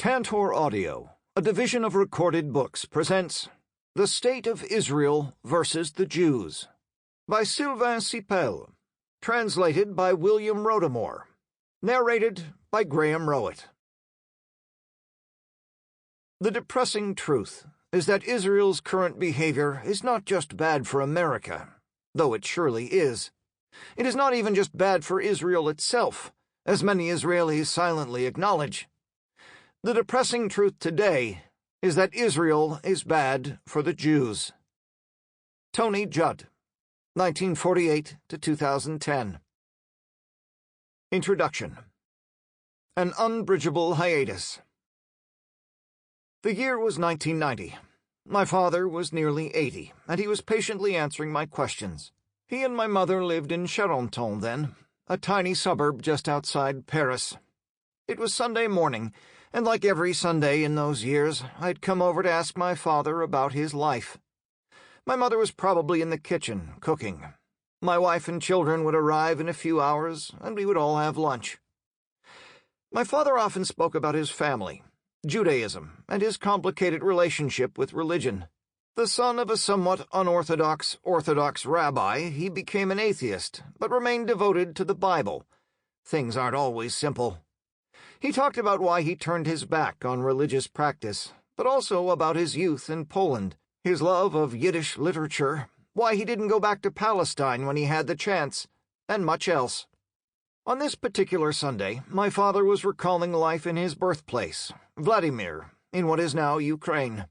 Tantor Audio, a division of Recorded Books, presents The State of Israel versus the Jews by Sylvain Cypel, translated by William Rodamore, narrated by Graham Rowat. The depressing truth is that Israel's current behavior is not just bad for America, though it surely is. It is not even just bad for Israel itself, as many Israelis silently acknowledge. The depressing truth today is that Israel is bad for the Jews. Tony Judt, 1948 to 2010. Introduction. An unbridgeable hiatus. The year was 1990. My father was nearly 80, and he was patiently answering my questions. He and my mother lived in Charenton then, a tiny suburb just outside Paris. It was Sunday morning, and like every Sunday in those years, I'd come over to ask my father about his life. My mother was probably in the kitchen, cooking. My wife and children would arrive in a few hours, and we would all have lunch. My father often spoke about his family, Judaism, and his complicated relationship with religion. The son of a somewhat unorthodox Orthodox rabbi, he became an atheist, but remained devoted to the Bible. Things aren't always simple. He talked about why he turned his back on religious practice, but also about his youth in Poland, his love of Yiddish literature, why he didn't go back to Palestine when he had the chance, and much else. On this particular Sunday, my father was recalling life in his birthplace, Vladimir, in what is now Ukraine.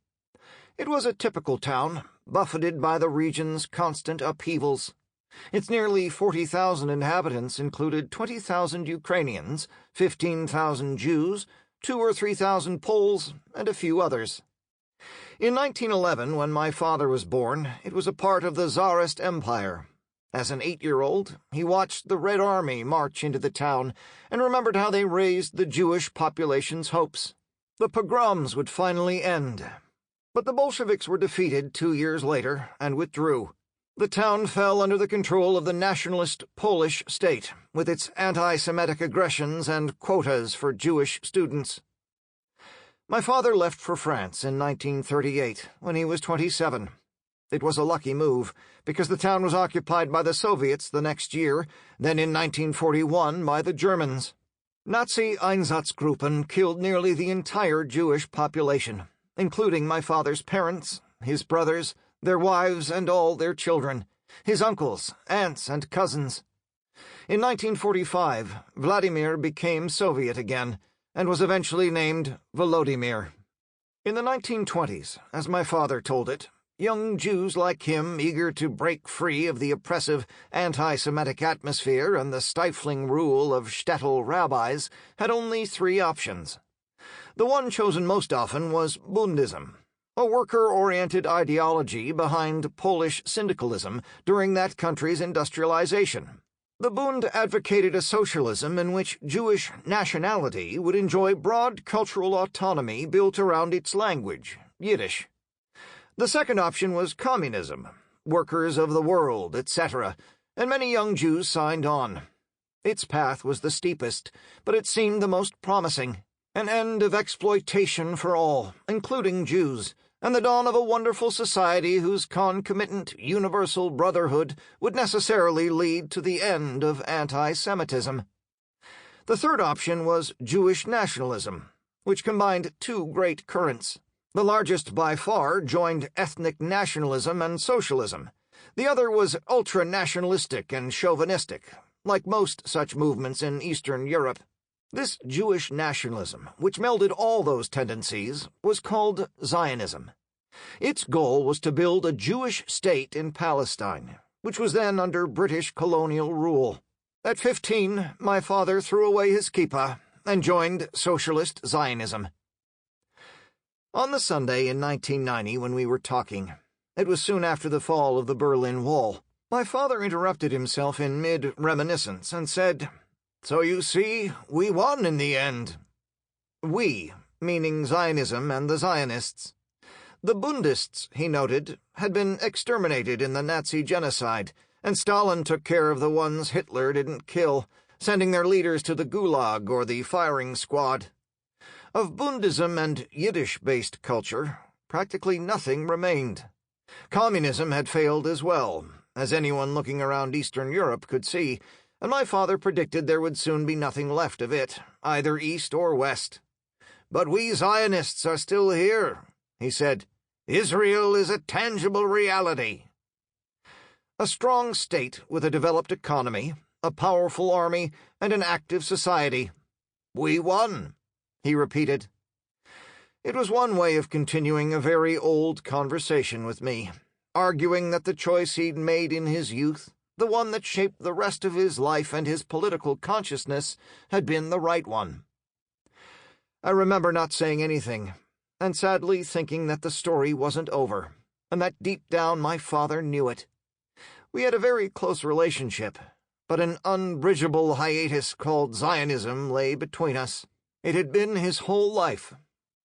It was a typical town, buffeted by the region's constant upheavals. Its nearly 40,000 inhabitants included 20,000 Ukrainians, 15,000 Jews, 2,000 or 3,000 Poles, and a few others. In 1911, when my father was born, it was a part of the Tsarist Empire. As an 8-year-old, he watched the Red Army march into the town and remembered how they raised the Jewish population's hopes. The pogroms would finally end. But the Bolsheviks were defeated 2 years later and withdrew. The town fell under the control of the nationalist Polish state, with its anti-Semitic aggressions and quotas for Jewish students. My father left for France in 1938, when he was 27. It was a lucky move, because the town was occupied by the Soviets the next year, then in 1941 by the Germans. Nazi Einsatzgruppen killed nearly the entire Jewish population, including my father's parents, his brothers, their wives, and all their children, his uncles, aunts, and cousins. In 1945, Vladimir became Soviet again, and was eventually named Volodymyr. In the 1920s, as my father told it, young Jews like him, eager to break free of the oppressive anti-Semitic atmosphere and the stifling rule of shtetl rabbis, had only 3 options. The one chosen most often was Bundism, a worker-oriented ideology behind Polish syndicalism during that country's industrialization. The Bund advocated a socialism in which Jewish nationality would enjoy broad cultural autonomy built around its language, Yiddish. The second option was communism, workers of the world, etc., and many young Jews signed on. Its path was the steepest, but it seemed the most promising. An end of exploitation for all, including Jews, and the dawn of a wonderful society whose concomitant universal brotherhood would necessarily lead to the end of anti-Semitism. The third option was Jewish nationalism, which combined 2 great currents. The largest by far joined ethnic nationalism and socialism. The other was ultra-nationalistic and chauvinistic, like most such movements in Eastern Europe. This Jewish nationalism, which melded all those tendencies, was called Zionism. Its goal was to build a Jewish state in Palestine, which was then under British colonial rule. At 15, my father threw away his kippah and joined socialist Zionism. On the Sunday in 1990 when we were talking, it was soon after the fall of the Berlin Wall, my father interrupted himself in mid-reminiscence and said, "So you see, we won in the end." We, meaning Zionism and the Zionists. The Bundists, he noted, had been exterminated in the Nazi genocide, and Stalin took care of the ones Hitler didn't kill, sending their leaders to the Gulag or the firing squad. Of Buddhism and Yiddish-based culture, practically nothing remained. Communism had failed as well, as anyone looking around Eastern Europe could see, and my father predicted there would soon be nothing left of it, either east or west. "But we Zionists are still here," he said. "Israel is a tangible reality." A strong state with a developed economy, a powerful army, and an active society. "We won," he repeated. It was one way of continuing a very old conversation with me, arguing that the choice he'd made in his youth, the one that shaped the rest of his life and his political consciousness, had been the right one. I remember not saying anything, and sadly thinking that the story wasn't over, and that deep down my father knew it. We had a very close relationship, but an unbridgeable hiatus called Zionism lay between us. It had been his whole life,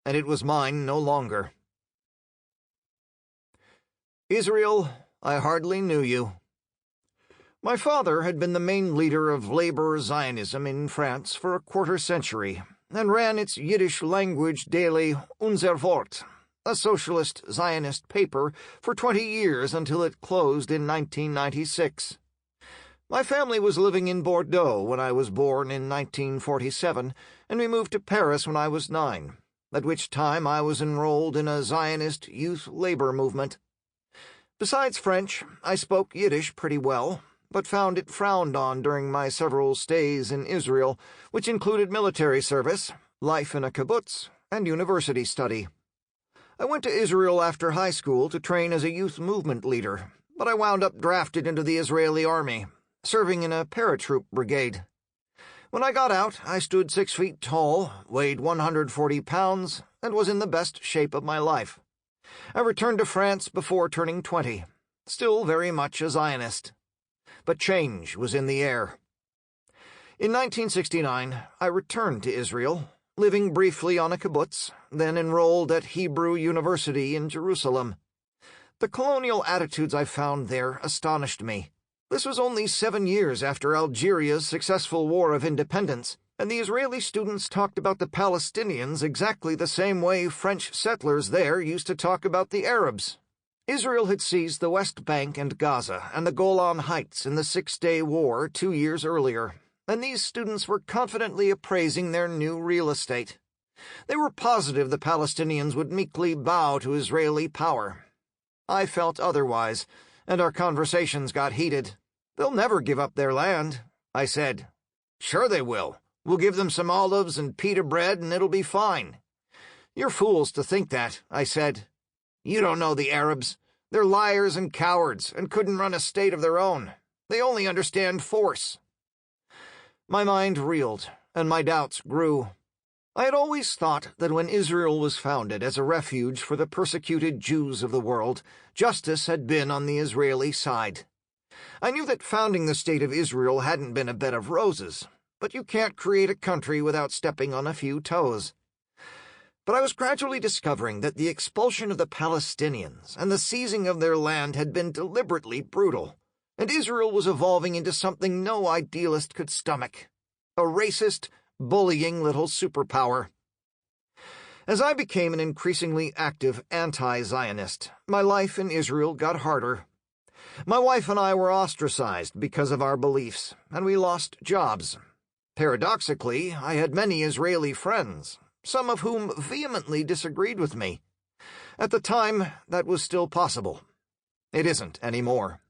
and it was mine no longer. Israel, I hardly knew you. My father had been the main leader of labor Zionism in France for a quarter-century, and ran its Yiddish-language daily Unser Wort, a socialist Zionist paper, for 20 years until it closed in 1996. My family was living in Bordeaux when I was born in 1947, and we moved to Paris when I was 9, at which time I was enrolled in a Zionist youth labor movement. Besides French, I spoke Yiddish pretty well, but found it frowned on during my several stays in Israel, which included military service, life in a kibbutz, and university study. I went to Israel after high school to train as a youth movement leader, but I wound up drafted into the Israeli army, serving in a paratroop brigade. When I got out, I stood 6 feet tall, weighed 140 pounds, and was in the best shape of my life. I returned to France before turning 20, still very much a Zionist. But change was in the air. In 1969, I returned to Israel, living briefly on a kibbutz, then enrolled at Hebrew University in Jerusalem. The colonial attitudes I found there astonished me. This was only 7 years after Algeria's successful War of Independence, and the Israeli students talked about the Palestinians exactly the same way French settlers there used to talk about the Arabs. Israel had seized the West Bank and Gaza and the Golan Heights in the Six-Day War 2 years earlier, and these students were confidently appraising their new real estate. They were positive the Palestinians would meekly bow to Israeli power. I felt otherwise, and our conversations got heated. "They'll never give up their land," I said. "Sure they will. We'll give them some olives and pita bread and it'll be fine." "You're fools to think that," I said. "You don't know the Arabs. They're liars and cowards and couldn't run a state of their own. They only understand force." My mind reeled, and my doubts grew. I had always thought that when Israel was founded as a refuge for the persecuted Jews of the world, justice had been on the Israeli side. I knew that founding the State of Israel hadn't been a bed of roses, but you can't create a country without stepping on a few toes. But I was gradually discovering that the expulsion of the Palestinians and the seizing of their land had been deliberately brutal, and Israel was evolving into something no idealist could stomach: a racist, bullying little superpower. As I became an increasingly active anti-Zionist, my life in Israel got harder. My wife and I were ostracized because of our beliefs, and we lost jobs. Paradoxically, I had many Israeli friends, some of whom vehemently disagreed with me. At the time, that was still possible. It isn't anymore.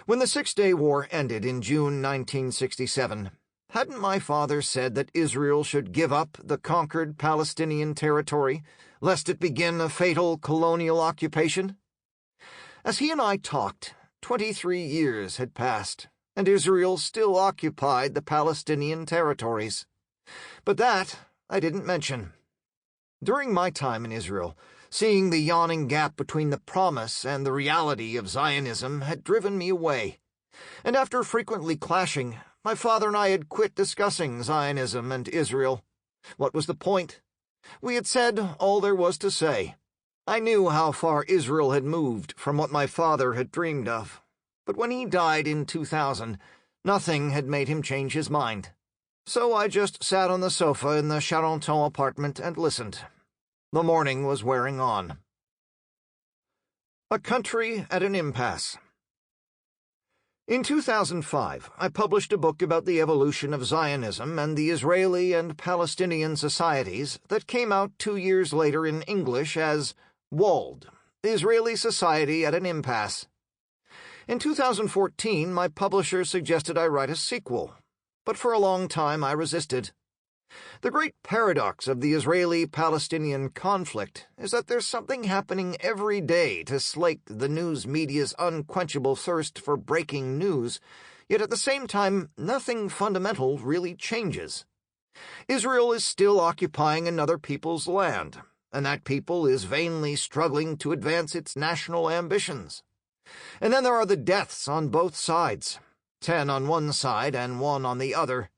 When the Six-Day War ended in June 1967, hadn't my father said that Israel should give up the conquered Palestinian territory, lest it begin a fatal colonial occupation? As he and I talked, 23 years had passed, and Israel still occupied the Palestinian territories. But that I didn't mention. During my time in Israel, seeing the yawning gap between the promise and the reality of Zionism had driven me away, and after frequently clashing, my father and I had quit discussing Zionism and Israel. What was the point? We had said all there was to say. I knew how far Israel had moved from what my father had dreamed of, but when he died in 2000, nothing had made him change his mind. So I just sat on the sofa in the Charenton apartment and listened. The morning was wearing on. A country at an impasse. In 2005, I published a book about the evolution of Zionism and the Israeli and Palestinian societies that came out 2 years later in English as Walled, Israeli Society at an Impasse. In 2014, my publisher suggested I write a sequel, but for a long time I resisted. The great paradox of the Israeli-Palestinian conflict is that there's something happening every day to slake the news media's unquenchable thirst for breaking news, yet at the same time nothing fundamental really changes. Israel is still occupying another people's land, and that people is vainly struggling to advance its national ambitions. And then there are the deaths on both sides, 10 on one side and 1 on the other.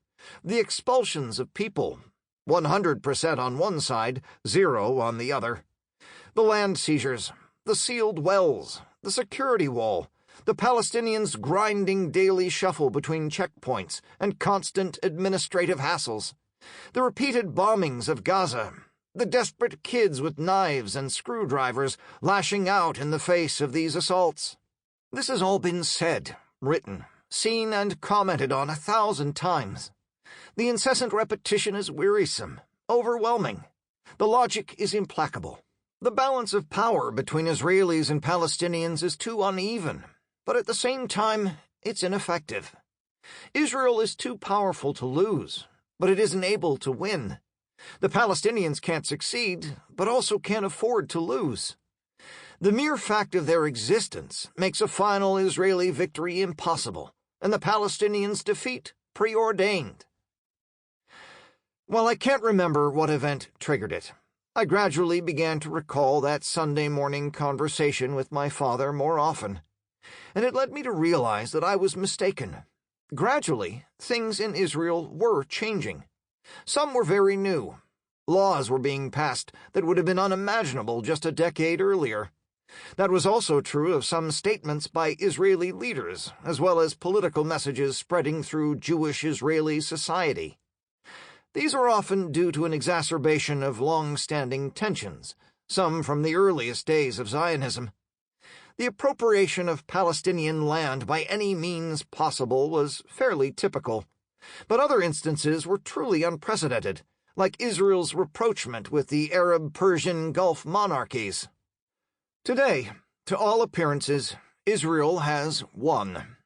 The expulsions of people, 100% on one side, 0 on the other. The land seizures, the sealed wells, the security wall, the Palestinians' grinding daily shuffle between checkpoints and constant administrative hassles, the repeated bombings of Gaza, the desperate kids with knives and screwdrivers lashing out in the face of these assaults. This has all been said, written, seen and commented on 1,000 times. The incessant repetition is wearisome, overwhelming. The logic is implacable. The balance of power between Israelis and Palestinians is too uneven, but at the same time, it's ineffective. Israel is too powerful to lose, but it isn't able to win. The Palestinians can't succeed, but also can't afford to lose. The mere fact of their existence makes a final Israeli victory impossible, and the Palestinians' defeat preordained. While I can't remember what event triggered it, I gradually began to recall that Sunday morning conversation with my father more often, and it led me to realize that I was mistaken. Gradually, things in Israel were changing. Some were very new. Laws were being passed that would have been unimaginable just a decade earlier. That was also true of some statements by Israeli leaders, as well as political messages spreading through Jewish-Israeli society. These are often due to an exacerbation of long-standing tensions, some from the earliest days of Zionism. The appropriation of Palestinian land by any means possible was fairly typical, but other instances were truly unprecedented, like Israel's rapprochement with the Arab-Persian Gulf monarchies. Today, to all appearances, Israel has won.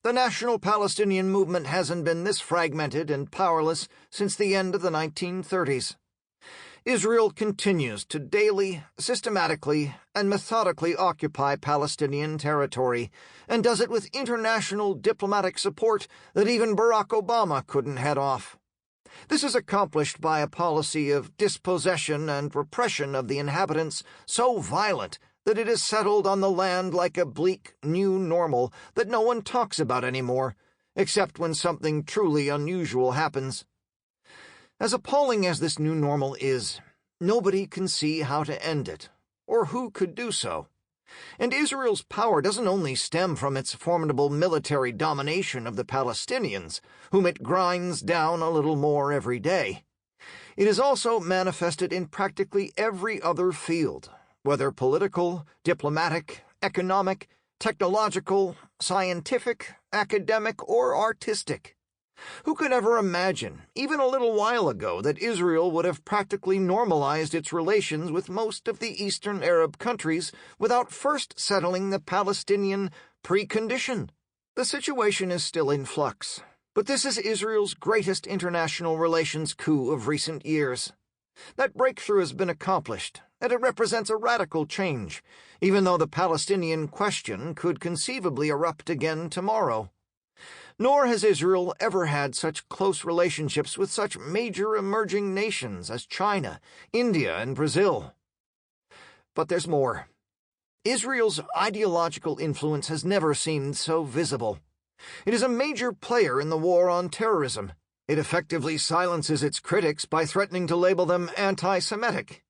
The national Palestinian movement hasn't been this fragmented and powerless since the end of the 1930s. Israel continues to daily, systematically, and methodically occupy Palestinian territory, and does it with international diplomatic support that even Barack Obama couldn't head off. This is accomplished by a policy of dispossession and repression of the inhabitants so violent that it is settled on the land like a bleak new normal that no one talks about anymore, except when something truly unusual happens. As appalling as this new normal is, nobody can see how to end it, or who could do so. And Israel's power doesn't only stem from its formidable military domination of the Palestinians, whom it grinds down a little more every day. It is also manifested in practically every other field, whether political, diplomatic, economic, technological, scientific, academic, or artistic. Who could ever imagine, even a little while ago, that Israel would have practically normalized its relations with most of the Eastern Arab countries without first settling the Palestinian precondition? The situation is still in flux, but this is Israel's greatest international relations coup of recent years. That breakthrough has been accomplished, and it represents a radical change, even though the Palestinian question could conceivably erupt again tomorrow. Nor has Israel ever had such close relationships with such major emerging nations as China, India, and Brazil. But there's more. Israel's ideological influence has never seemed so visible. It is a major player in the war on terrorism. It effectively silences its critics by threatening to label them anti-Semitic.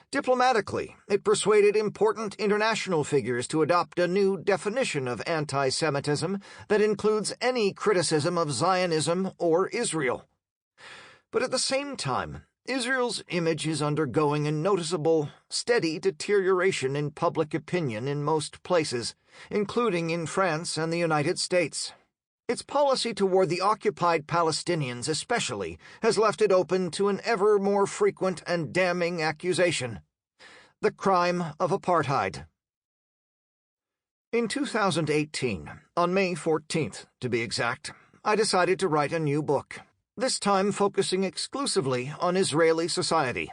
Diplomatically, it persuaded important international figures to adopt a new definition of anti-Semitism that includes any criticism of Zionism or Israel. But at the same time, Israel's image is undergoing a noticeable, steady deterioration in public opinion in most places, including in France and the United States. Its policy toward the occupied Palestinians especially has left it open to an ever more frequent and damning accusation: the crime of apartheid. In 2018, on May 14th to be exact, I decided to write a new book, this time focusing exclusively on Israeli society.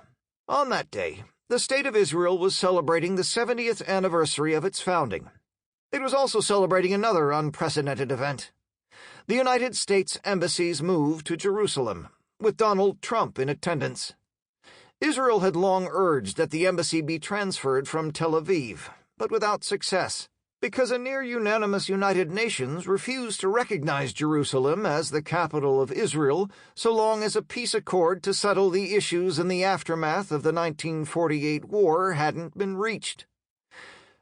On that day, the State of Israel was celebrating the 70th anniversary of its founding. It was also celebrating another unprecedented event: the United States Embassy's move to Jerusalem, with Donald Trump in attendance. Israel had long urged that the embassy be transferred from Tel Aviv, but without success, because a near-unanimous United Nations refused to recognize Jerusalem as the capital of Israel so long as a peace accord to settle the issues in the aftermath of the 1948 war hadn't been reached.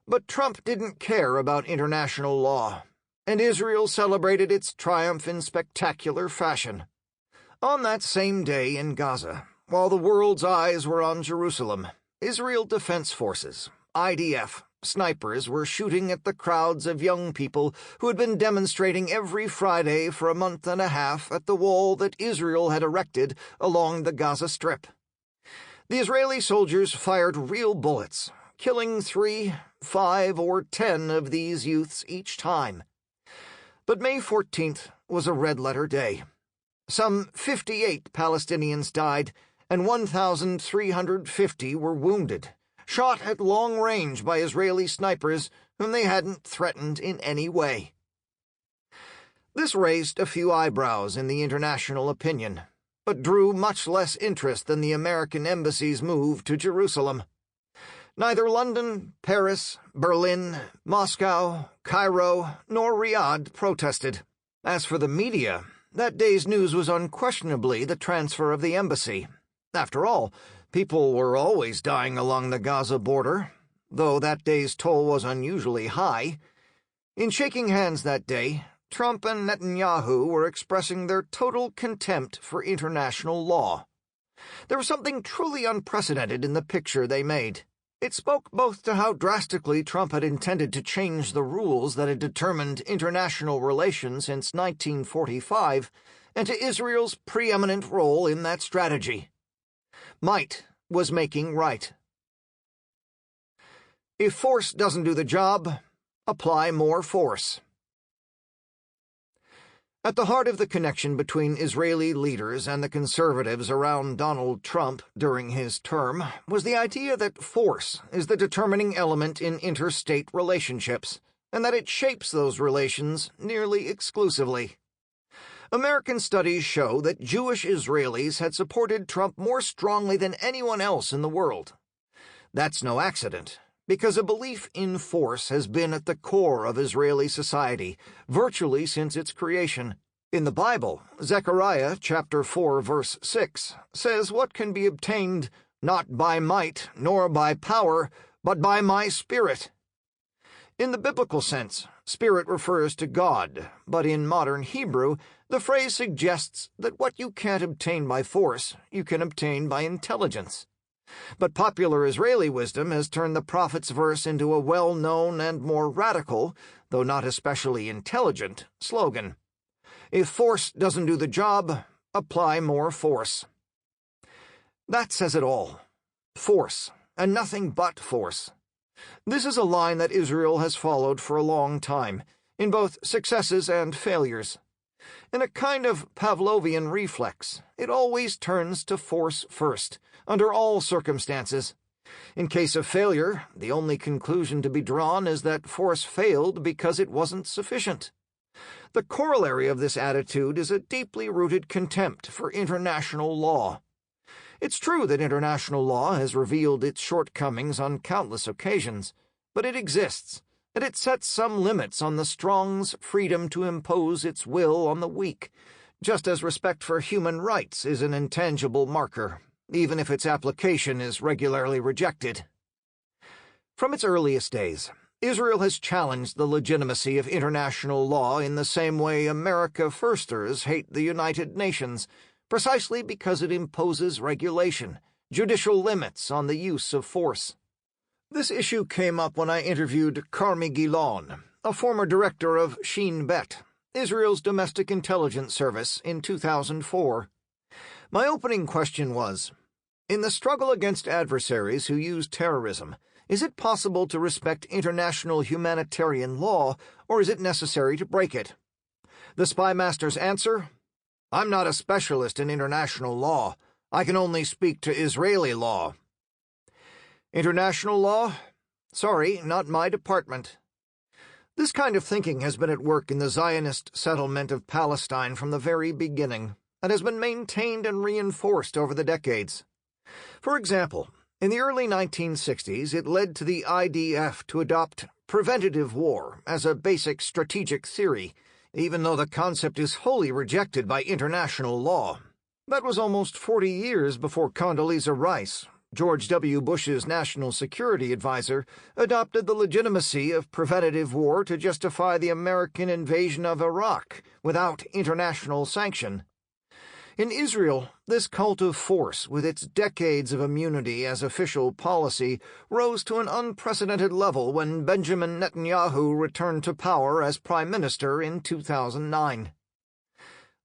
But Trump didn't care about international law, and Israel celebrated its triumph in spectacular fashion. On that same day in Gaza, while the world's eyes were on Jerusalem, Israel Defense Forces, IDF, snipers were shooting at the crowds of young people who had been demonstrating every Friday for a month and a half at the wall that Israel had erected along the Gaza Strip. The Israeli soldiers fired real bullets, killing 3, 5, or 10 of these youths each time. But May 14th was a red-letter day. Some 58 Palestinians died, and 1,350 were wounded, shot at long range by Israeli snipers whom they hadn't threatened in any way. This raised a few eyebrows in the international opinion, but drew much less interest than the American embassy's move to Jerusalem. Neither London, Paris, Berlin, Moscow, Cairo, nor Riyadh protested. As for the media, that day's news was unquestionably the transfer of the embassy. After all, people were always dying along the Gaza border, though that day's toll was unusually high. In shaking hands that day, Trump and Netanyahu were expressing their total contempt for international law. There was something truly unprecedented in the picture they made. It spoke both to how drastically Trump had intended to change the rules that had determined international relations since 1945, and to Israel's preeminent role in that strategy. Might was making right. If force doesn't do the job, apply more force. At the heart of the connection between Israeli leaders and the conservatives around Donald Trump during his term was the idea that force is the determining element in interstate relationships, and that it shapes those relations nearly exclusively. American studies show that Jewish Israelis had supported Trump more strongly than anyone else in the world. That's no accident, because a belief in force has been at the core of Israeli society, virtually since its creation. In the Bible, Zechariah chapter 4, verse 6, says what can be obtained not by might nor by power, but by my Spirit. In the biblical sense, Spirit refers to God, but in modern Hebrew, the phrase suggests that what you can't obtain by force, you can obtain by intelligence. But popular Israeli wisdom has turned the prophet's verse into a well-known and more radical, though not especially intelligent, slogan. If force doesn't do the job, apply more force. That says it all. Force, and nothing but force. This is a line that Israel has followed for a long time, in both successes and failures. In a kind of Pavlovian reflex, it always turns to force first, under all circumstances. In case of failure, the only conclusion to be drawn is that force failed because it wasn't sufficient. The corollary of this attitude is a deeply rooted contempt for international law. It's true that international law has revealed its shortcomings on countless occasions, but it exists, and it sets some limits on the strong's freedom to impose its will on the weak, just as respect for human rights is an intangible marker, even if its application is regularly rejected. From its earliest days, Israel has challenged the legitimacy of international law in the same way America firsters hate the United Nations, precisely because it imposes regulation, judicial limits on the use of force. This issue came up when I interviewed Carmi Gilon, a former director of Shin Bet, Israel's domestic intelligence service, in 2004. My opening question was, in the struggle against adversaries who use terrorism, is it possible to respect international humanitarian law, or is it necessary to break it? The spy master's answer? I'm not a specialist in international law. I can only speak to Israeli law. International law? Sorry, not my department. This kind of thinking has been at work in the Zionist settlement of Palestine from the very beginning, and has been maintained and reinforced over the decades. For example, in the early 1960s, it led to the IDF to adopt preventative war as a basic strategic theory, even though the concept is wholly rejected by international law. That was almost 40 years before Condoleezza Rice, George W. Bush's national security advisor, adopted the legitimacy of preventative war to justify the American invasion of Iraq without international sanction. In Israel, this cult of force, with its decades of immunity as official policy, rose to an unprecedented level when Benjamin Netanyahu returned to power as prime minister in 2009.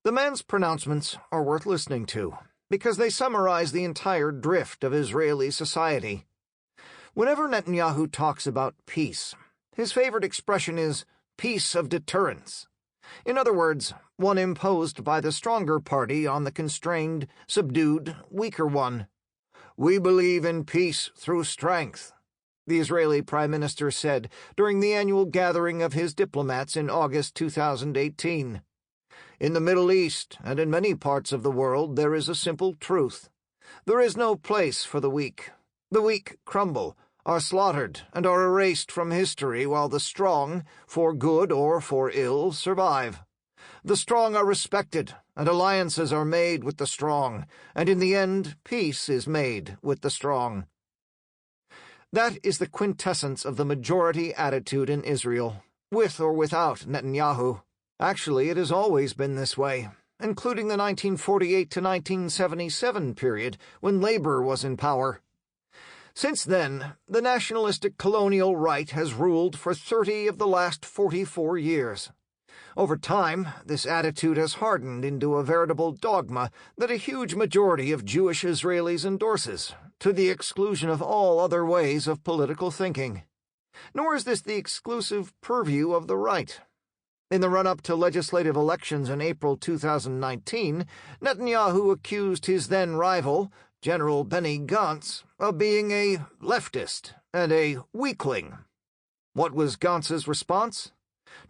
The man's pronouncements are worth listening to, because they summarize the entire drift of Israeli society. Whenever Netanyahu talks about peace, his favorite expression is peace of deterrence. In other words, one imposed by the stronger party on the constrained, subdued, weaker one. We believe in peace through strength, the Israeli Prime Minister said during the annual gathering of his diplomats in August 2018. In the Middle East and in many parts of the world there is a simple truth. There is no place for the weak. The weak crumble, are slaughtered, and are erased from history, while the strong, for good or for ill, survive. The strong are respected, and alliances are made with the strong, and in the end peace is made with the strong. That is the quintessence of the majority attitude in Israel, with or without Netanyahu. Actually, it has always been this way, including the 1948 to 1977 period, when Labour was in power. Since then, the nationalistic colonial right has ruled for 30 of the last 44 years. Over time, this attitude has hardened into a veritable dogma that a huge majority of Jewish Israelis endorses, to the exclusion of all other ways of political thinking. Nor is this the exclusive purview of the right. In the run-up to legislative elections in April 2019, Netanyahu accused his then-rival, General Benny Gantz, of being a leftist and a weakling. What was Gantz's response?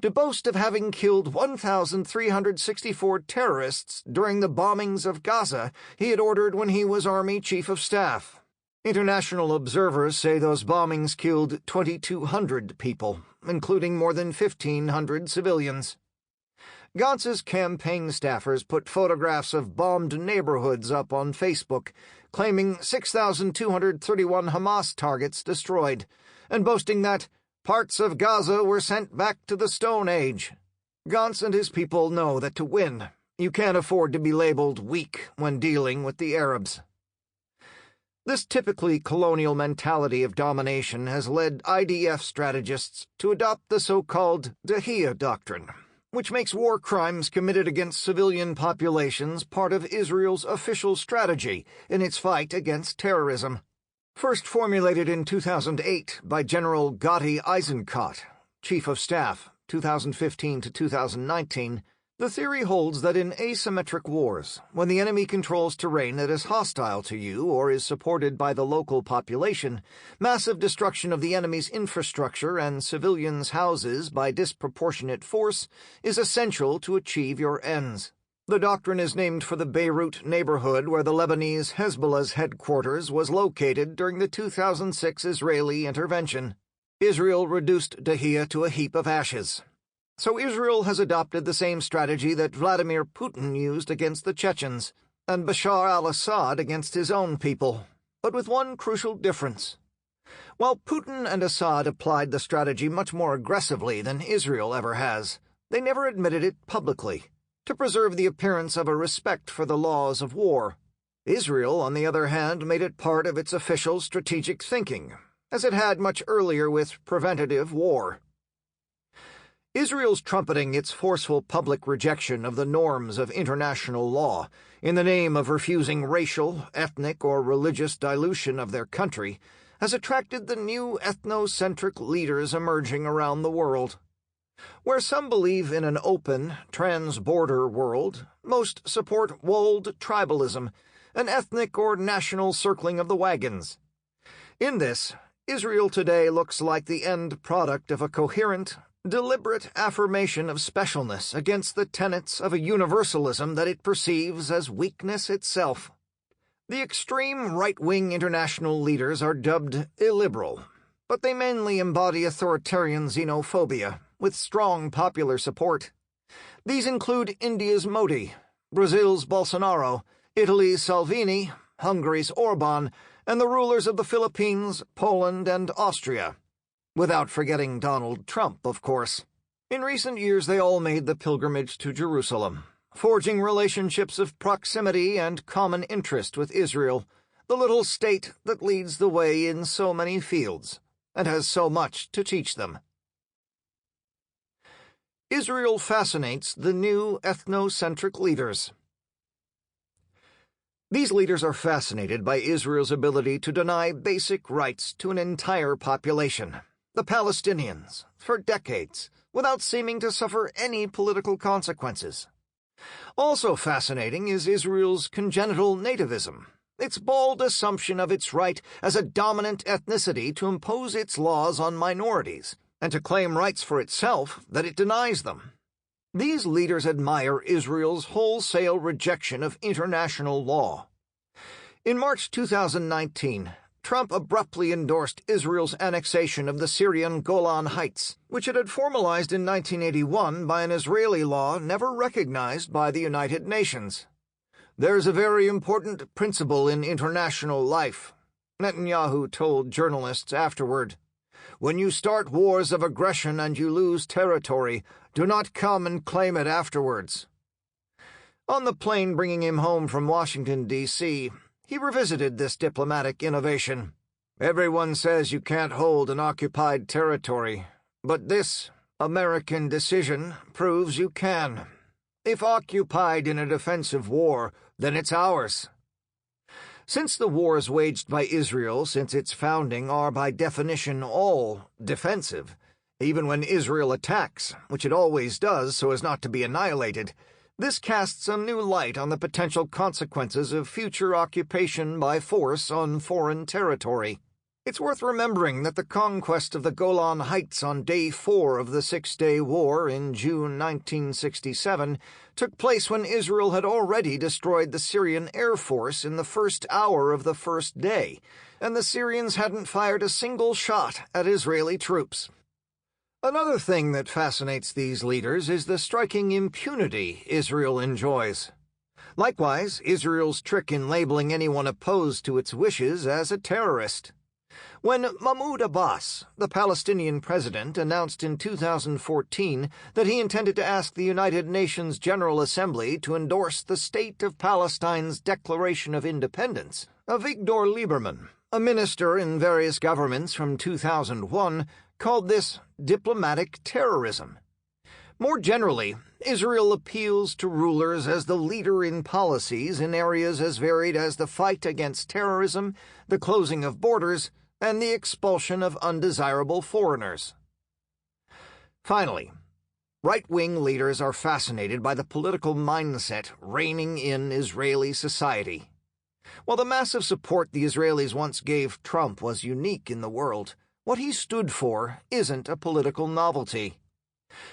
To boast of having killed 1,364 terrorists during the bombings of Gaza he had ordered when he was Army Chief of Staff. International observers say those bombings killed 2,200 people, including more than 1,500 civilians. Gantz's campaign staffers put photographs of bombed neighborhoods up on Facebook, claiming 6,231 Hamas targets destroyed, and boasting that parts of Gaza were sent back to the Stone Age. Gantz and his people know that to win, you can't afford to be labeled weak when dealing with the Arabs. This typically colonial mentality of domination has led IDF strategists to adopt the so-called Dahiyya doctrine, which makes war crimes committed against civilian populations part of Israel's official strategy in its fight against terrorism. First formulated in 2008 by General Gadi Eisenkot, Chief of Staff, 2015 to 2019, the theory holds that in asymmetric wars, when the enemy controls terrain that is hostile to you or is supported by the local population, massive destruction of the enemy's infrastructure and civilians' houses by disproportionate force is essential to achieve your ends. The doctrine is named for the Beirut neighborhood where the Lebanese Hezbollah's headquarters was located during the 2006 Israeli intervention. Israel reduced Dahiyya to a heap of ashes. So Israel has adopted the same strategy that Vladimir Putin used against the Chechens, and Bashar al-Assad against his own people, but with one crucial difference. While Putin and Assad applied the strategy much more aggressively than Israel ever has, they never admitted it publicly. to preserve the appearance of a respect for the laws of war. Israel, on the other hand, made it part of its official strategic thinking, as it had much earlier with preventative war. Israel's trumpeting its forceful public rejection of the norms of international law in the name of refusing racial, ethnic, or religious dilution of their country has attracted the new ethnocentric leaders emerging around the world. Where some believe in an open, trans-border world, most support walled tribalism, an ethnic or national circling of the wagons. In this, Israel today looks like the end product of a coherent, deliberate affirmation of specialness against the tenets of a universalism that it perceives as weakness itself. The extreme right-wing international leaders are dubbed illiberal, but they mainly embody authoritarian xenophobia, with strong popular support. These include India's Modi, Brazil's Bolsonaro, Italy's Salvini, Hungary's Orbán, and the rulers of the Philippines, Poland, and Austria. Without forgetting Donald Trump, of course. In recent years they all made the pilgrimage to Jerusalem, forging relationships of proximity and common interest with Israel, the little state that leads the way in so many fields, and has so much to teach them. Israel fascinates the new ethnocentric leaders. These leaders are fascinated by Israel's ability to deny basic rights to an entire population, the Palestinians, for decades, without seeming to suffer any political consequences. Also fascinating is Israel's congenital nativism, its bald assumption of its right as a dominant ethnicity to impose its laws on minorities, and to claim rights for itself that it denies them. These leaders admire Israel's wholesale rejection of international law. In March 2019, Trump abruptly endorsed Israel's annexation of the Syrian Golan Heights, which it had formalized in 1981 by an Israeli law never recognized by the United Nations. "There's a very important principle in international life," Netanyahu told journalists afterward. "When you start wars of aggression and you lose territory, do not come and claim it afterwards." On the plane bringing him home from Washington, D.C., he revisited this diplomatic innovation. "Everyone says you can't hold an occupied territory, but this American decision proves you can. If occupied in a defensive war, then it's ours." Since the wars waged by Israel since its founding are by definition all defensive, even when Israel attacks, which it always does so as not to be annihilated, this casts a new light on the potential consequences of future occupation by force on foreign territory. It's worth remembering that the conquest of the Golan Heights on Day 4 of the Six-Day War in June 1967 took place when Israel had already destroyed the Syrian Air Force in the first hour of the first day, and the Syrians hadn't fired a single shot at Israeli troops. Another thing that fascinates these leaders is the striking impunity Israel enjoys. Likewise, Israel's trick in labeling anyone opposed to its wishes as a terrorist. When Mahmoud Abbas, the Palestinian president, announced in 2014 that he intended to ask the United Nations General Assembly to endorse the State of Palestine's Declaration of Independence, Avigdor Lieberman, a minister in various governments from 2001, called this diplomatic terrorism. More generally, Israel appeals to rulers as the leader in policies in areas as varied as the fight against terrorism, the closing of borders, and the expulsion of undesirable foreigners. Finally, right-wing leaders are fascinated by the political mindset reigning in Israeli society. While the massive support the Israelis once gave Trump was unique in the world, what he stood for isn't a political novelty.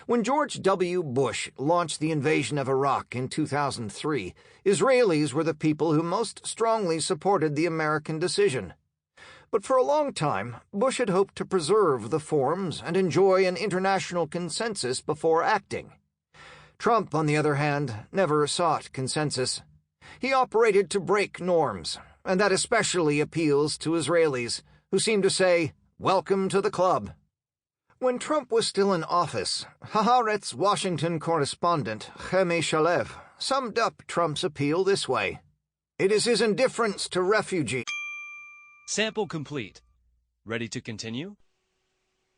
When George W. Bush launched the invasion of Iraq in 2003, Israelis were the people who most strongly supported the American decision. But for a long time, Bush had hoped to preserve the forms and enjoy an international consensus before acting. Trump, on the other hand, never sought consensus. He operated to break norms, and that especially appeals to Israelis, who seem to say, "Welcome to the club." When Trump was still in office, Haaretz Washington correspondent Chemi Shalev summed up Trump's appeal this way: "It is his indifference to refugees." Sample complete. Ready to continue?